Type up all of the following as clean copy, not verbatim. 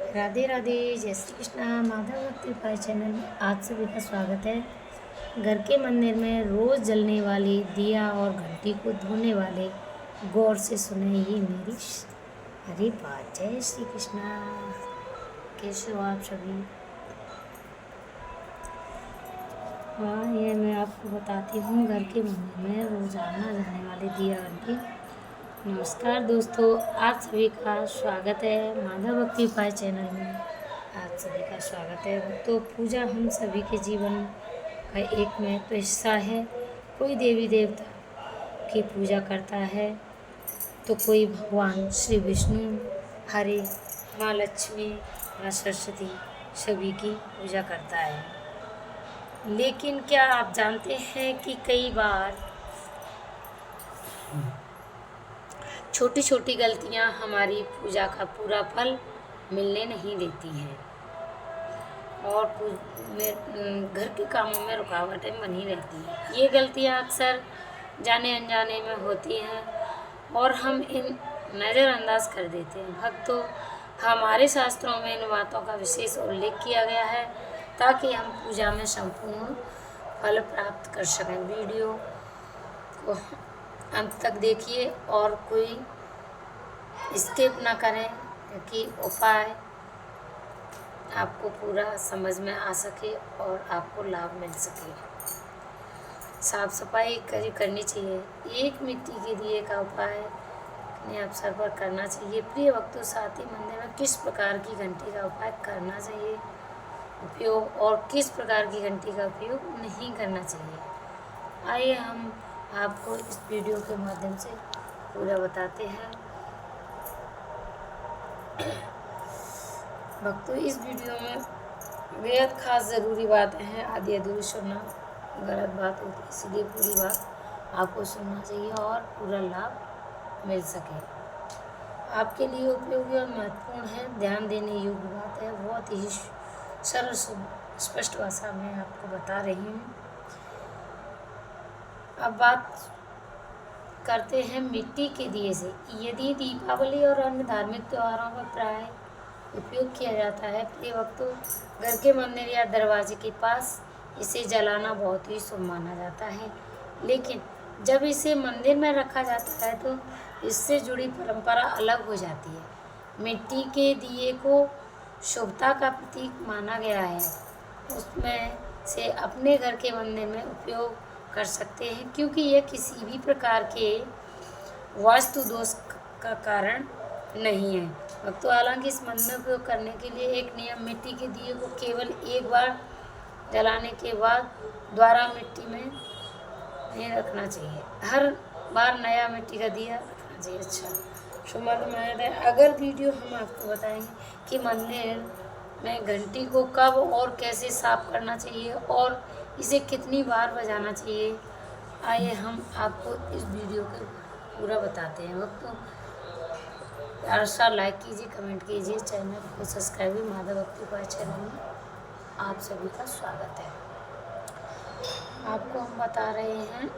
राधे राधे, जय श्री कृष्णा। माधव भक्ति पाई चैनल में आज सभी का स्वागत है। घर के मंदिर में रोज जलने वाली दिया और घंटी को धोने वाले गौर से सुने ये मेरी हरी बात। जय श्री कृष्णा। कैसे हो आप सभी? हाँ, ये मैं आपको बताती हूँ घर के मंदिर में रोजाना जलने वाली दिया घंटी। नमस्कार दोस्तों, आप सभी का स्वागत है माधव भक्ति पाई चैनल में। आप सभी का स्वागत है। तो पूजा हम सभी के जीवन का एक महत्व हिस्सा है। कोई देवी देवता की पूजा करता है तो कोई भगवान श्री विष्णु, हरे, माँ लक्ष्मी, माँ सरस्वती सभी की पूजा करता है। लेकिन क्या आप जानते हैं कि कई बार छोटी छोटी गलतियां हमारी पूजा का पूरा फल मिलने नहीं देती हैं और घर के कामों में रुकावटें बनी रहती हैं। ये गलतियां अक्सर जाने अनजाने में होती हैं और हम इन नज़रअंदाज कर देते हैं। भक्तों, हमारे शास्त्रों में इन बातों का विशेष उल्लेख किया गया है ताकि हम पूजा में संपूर्ण फल प्राप्त कर सकें। वीडियो को अंत तक देखिए और कोई स्किप ना करें ताकि उपाय आपको पूरा समझ में आ सके और आपको लाभ मिल सके। साफ सफाई करनी चाहिए। एक मिट्टी के दिए का उपाय अपने अवसर पर करना चाहिए। प्रिय भक्तों, साथ ही मंदिर में किस प्रकार की घंटी का उपाय करना चाहिए उपयोग और किस प्रकार की घंटी का उपयोग नहीं करना चाहिए, आइए हम आपको इस वीडियो के माध्यम से पूरा बताते हैं। भक्तों, इस वीडियो में बेहद खास ज़रूरी बातें हैं। आधी अधूरी सुनना गलत बात होती है, इसलिए पूरी बात आपको सुनना चाहिए और पूरा लाभ मिल सके। आपके लिए उपयोगी और महत्वपूर्ण है, ध्यान देने योग्य बात है। बहुत ही सरल स्पष्ट भाषा में आपको बता रही हूँ। अब बात करते हैं मिट्टी के दिए से। यदि दीपावली और अन्य धार्मिक त्योहारों में प्राय उपयोग किया जाता है, प्रिय भक्तों, घर के मंदिर या दरवाजे के पास इसे जलाना बहुत ही शुभ माना जाता है। लेकिन जब इसे मंदिर में रखा जाता है तो इससे जुड़ी परंपरा अलग हो जाती है। मिट्टी के दिए को शुभता का प्रतीक माना गया है। उसमें से अपने घर के मंदिर में उपयोग कर सकते हैं क्योंकि यह किसी भी प्रकार के वास्तु दोष का कारण नहीं है। भक्तों, हालांकि इस मंदिर में उपयोग करने के लिए एक नियम, मिट्टी के दिए को केवल एक बार जलाने के बाद दोबारा मिट्टी में नहीं रखना चाहिए। हर बार नया मिट्टी का दिया रखना चाहिए। अच्छा, शुभ है। अगर वीडियो हम आपको बताएंगे कि मंदिर में घंटी को कब और कैसे साफ करना चाहिए और इसे कितनी बार बजाना चाहिए, आइए हम आपको इस वीडियो को पूरा बताते हैं। वक्तों, प्यार सा लाइक कीजिए, कमेंट कीजिए, चैनल को सब्सक्राइब भी। माधव भक्ति पाई चैनल में आप सभी का स्वागत है। आपको हम बता रहे हैं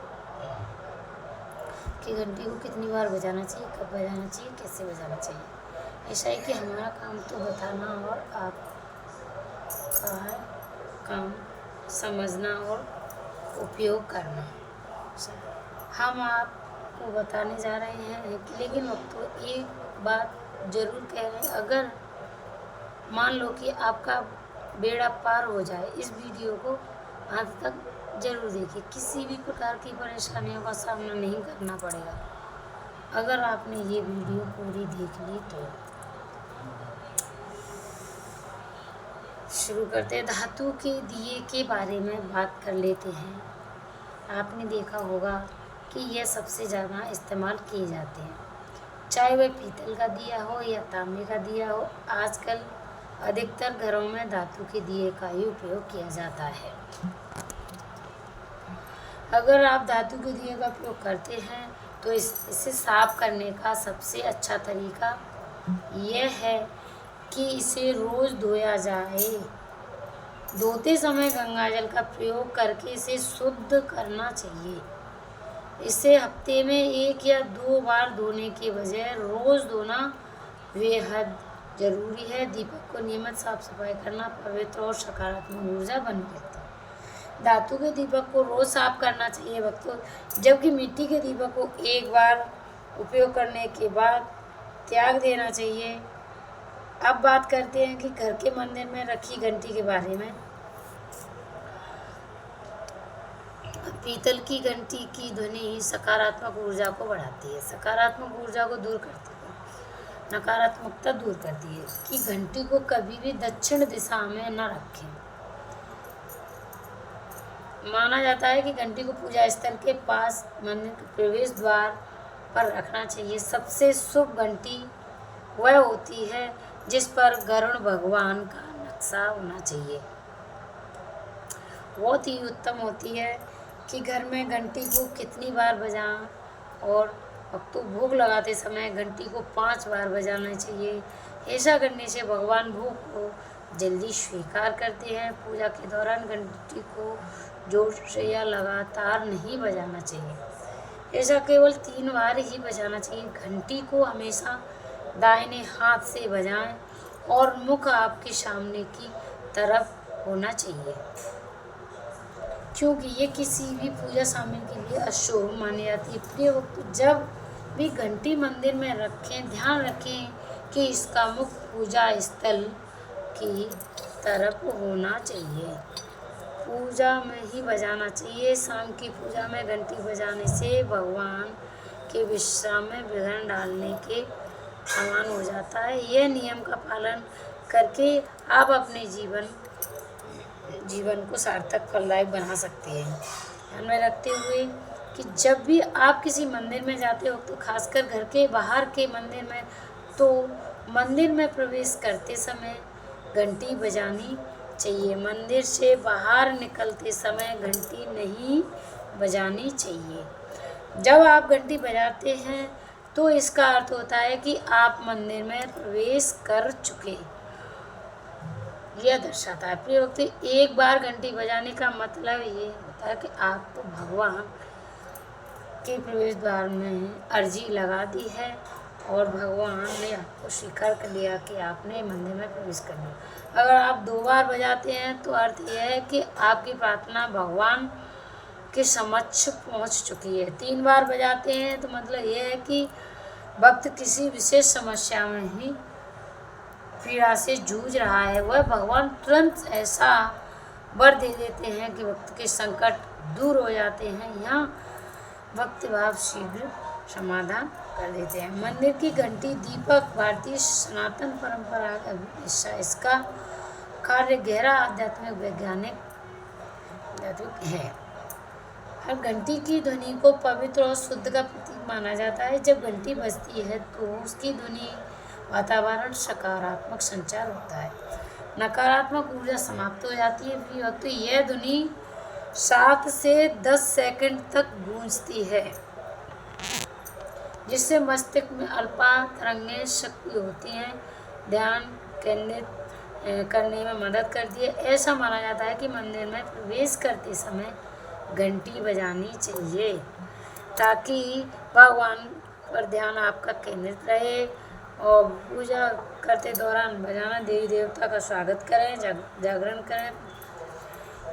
कि घंटी को कितनी बार बजाना चाहिए, कब बजाना चाहिए, कैसे बजाना चाहिए। ऐसा है कि हमारा काम तो बताना और आपका काम समझना और उपयोग करना। हम आपको बताने जा रहे हैं लेकिन वक्तों एक बात जरूर कह रहे हैं, अगर मान लो कि आपका बेड़ा पार हो जाए, इस वीडियो को अंत तक जरूर देखिए। किसी भी प्रकार की परेशानियों का सामना नहीं करना पड़ेगा अगर आपने ये वीडियो पूरी देख ली तो। शुरू करते हैं। धातु के दिए के बारे में बात कर लेते हैं। आपने देखा होगा कि यह सबसे ज़्यादा इस्तेमाल किए जाते हैं, चाहे वह पीतल का दिया हो या तांबे का दिया हो। आजकल अधिकतर घरों में धातु के दिए का ही उपयोग किया जाता है। अगर आप धातु के दिए का उपयोग करते हैं तो इसे साफ करने का सबसे अच्छा तरीका यह है कि इसे रोज़ धोया जाए। धोते समय गंगाजल का प्रयोग करके इसे शुद्ध करना चाहिए। इसे हफ्ते में 1 या 2 बार धोने के बजाय रोज़ धोना बेहद जरूरी है। दीपक को नियमित साफ सफाई करना पवित्र और सकारात्मक ऊर्जा बनी रहती है। धातु के दीपक को रोज साफ करना चाहिए भक्तों, जबकि मिट्टी के दीपक को एक बार उपयोग करने के बाद त्याग देना चाहिए। अब बात करते हैं कि घर के मंदिर में रखी घंटी के बारे में। पीतल की घंटी की ध्वनि सकारात्मक ऊर्जा को बढ़ाती है, सकारात्मक ऊर्जा को दूर करती है, नकारात्मकता दूर करती है। कि घंटी को कभी भी दक्षिण दिशा में न रखें। माना जाता है कि घंटी को पूजा स्थल के पास मंदिर के प्रवेश द्वार पर रखना चाहिए। सबसे शुभ घंटी वह होती है जिस पर गरुड़ भगवान का नक्शा होना चाहिए। बहुत ही उत्तम होती है कि घर में घंटी को कितनी बार बजाएं, और भक्तों भोग लगाते समय घंटी को 5 बार बजाना चाहिए। ऐसा करने से भगवान भोग को जल्दी स्वीकार करते हैं। पूजा के दौरान घंटी को जोर से या लगातार नहीं बजाना चाहिए, ऐसा केवल 3 बार ही बजाना चाहिए। घंटी को हमेशा दाहिने हाथ से बजाएं और मुख आपके सामने की तरफ होना चाहिए, क्योंकि ये किसी भी पूजा सामग्री के लिए अशुभ मानी जाती है। प्रिय भक्तों, जब भी घंटी मंदिर में रखें, ध्यान रखें कि इसका मुख पूजा स्थल की तरफ होना चाहिए। पूजा में ही बजाना चाहिए। शाम की पूजा में घंटी बजाने से भगवान के विश्राम में विघ्न डालने के समान हो जाता है। यह नियम का पालन करके आप अपने जीवन को सार्थक फलदायक बना सकते हैं। ध्यान में रखते हुए कि जब भी आप किसी मंदिर में जाते हो, तो खासकर घर के बाहर के मंदिर में, तो मंदिर में प्रवेश करते समय घंटी बजानी चाहिए। मंदिर से बाहर निकलते समय घंटी नहीं बजानी चाहिए। जब आप घंटी बजाते हैं तो इसका अर्थ होता है कि आप मंदिर में प्रवेश कर चुके, यह दर्शाता है। प्रिय भक्तों, एक बार घंटी बजाने का मतलब ये होता है कि आप भगवान के प्रवेश द्वार में अर्जी लगा दी है और भगवान ने आपको स्वीकार कर लिया कि आपने मंदिर में प्रवेश कर लिया। अगर आप 2 बार बजाते हैं तो अर्थ यह है कि आपकी प्रार्थना भगवान के समक्ष पहुंच चुकी है। 3 बार बजाते हैं तो मतलब यह है कि भक्त किसी विशेष समस्या में ही पीड़ा से जूझ रहा है। वह भगवान तुरंत ऐसा वर दे देते हैं कि भक्त के संकट दूर हो जाते हैं। यहाँ भक्ति भाव शीघ्र समाधान कर देते हैं। मंदिर की घंटी दीपक भारतीय सनातन परंपरा का हिस्सा। इसका कार्य गहरा आध्यात्मिक वैज्ञानिक है। हर घंटी की ध्वनि को पवित्र और शुद्ध का प्रतीक माना जाता है। जब घंटी बजती है तो उसकी ध्वनि वातावरण सकारात्मक संचार होता है, नकारात्मक ऊर्जा समाप्त हो जाती है। तो यह ध्वनि 7 से 10 सेकंड तक गूंजती है, जिससे मस्तिष्क में अल्पा तरंगें सक्रिय होती हैं, ध्यान केंद्रित करने में मदद करती है। ऐसा माना जाता है कि मंदिर में प्रवेश करते समय घंटी बजानी चाहिए ताकि भगवान पर ध्यान आपका केंद्रित रहे, और पूजा करते दौरान बजाना देवी देवता का स्वागत करें, जागरण करें।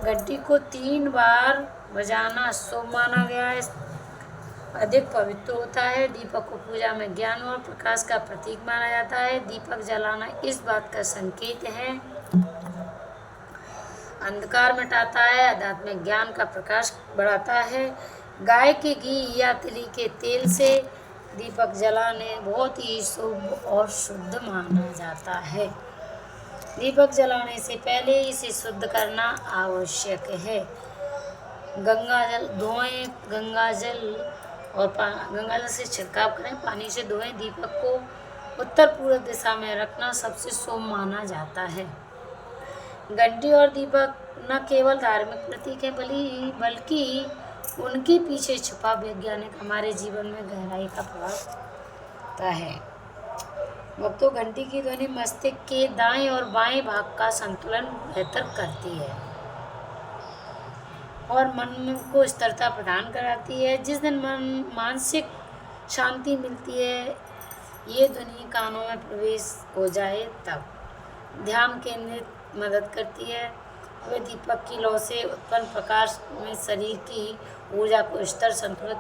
घंटी को 3 बार बजाना शुभ माना गया है, अधिक पवित्र होता है। दीपक को पूजा में ज्ञान और प्रकाश का प्रतीक माना जाता है। दीपक जलाना इस बात का संकेत है, अंधकार मिटाता है, आध्यात्मिक ज्ञान का प्रकाश बढ़ाता है। गाय के घी या तिल के तेल से दीपक जलाने बहुत ही शुभ और शुद्ध माना जाता है। दीपक जलाने से पहले इसे शुद्ध करना आवश्यक है। गंगाजल धोएं, गंगाजल से छिड़काव करें, पानी से धोएं। दीपक को उत्तर पूर्व दिशा में रखना सबसे शुभ माना जाता है। घंटी और दीपक न केवल धार्मिक प्रतीक है बल्कि उनके पीछे छुपा वैज्ञानिक हमारे जीवन में गहराई का प्रभाव होता है। भक्तों, घंटी की ध्वनि मस्तिष्क के दाएं और बाएं भाग का संतुलन बेहतर करती है और मन को स्थिरता प्रदान कराती है। जिस दिन मानसिक शांति मिलती है, ये ध्वनि कानों में प्रवेश हो जाए तब। ध्यान केंद्रित मदद करती है। वह दीपक की लौ से उत्पन्न प्रकाश में शरीर की ऊर्जा को स्तर संतुलित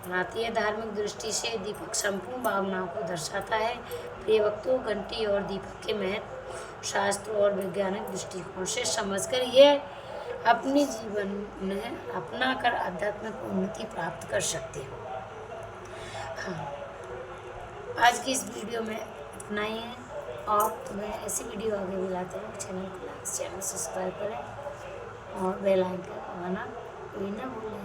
बनाती है। धार्मिक दृष्टि से दीपक संपूर्ण भावनाओं को दर्शाता है। प्रिय वक्तों, घंटी और दीपक के महत्व शास्त्र और वैज्ञानिक दृष्टिकोण से समझकर यह अपने जीवन में अपनाकर आध्यात्मिक उन्नति प्राप्त कर सकते हो। हाँ, आज की इस वीडियो में इतना ही है और तुम्हें ऐसी वीडियो आगे भी लाते हैं। चैनल को लाइक, चैनल सब्सक्राइब करें और बेल आइकन दबाना कोई ना भूलें।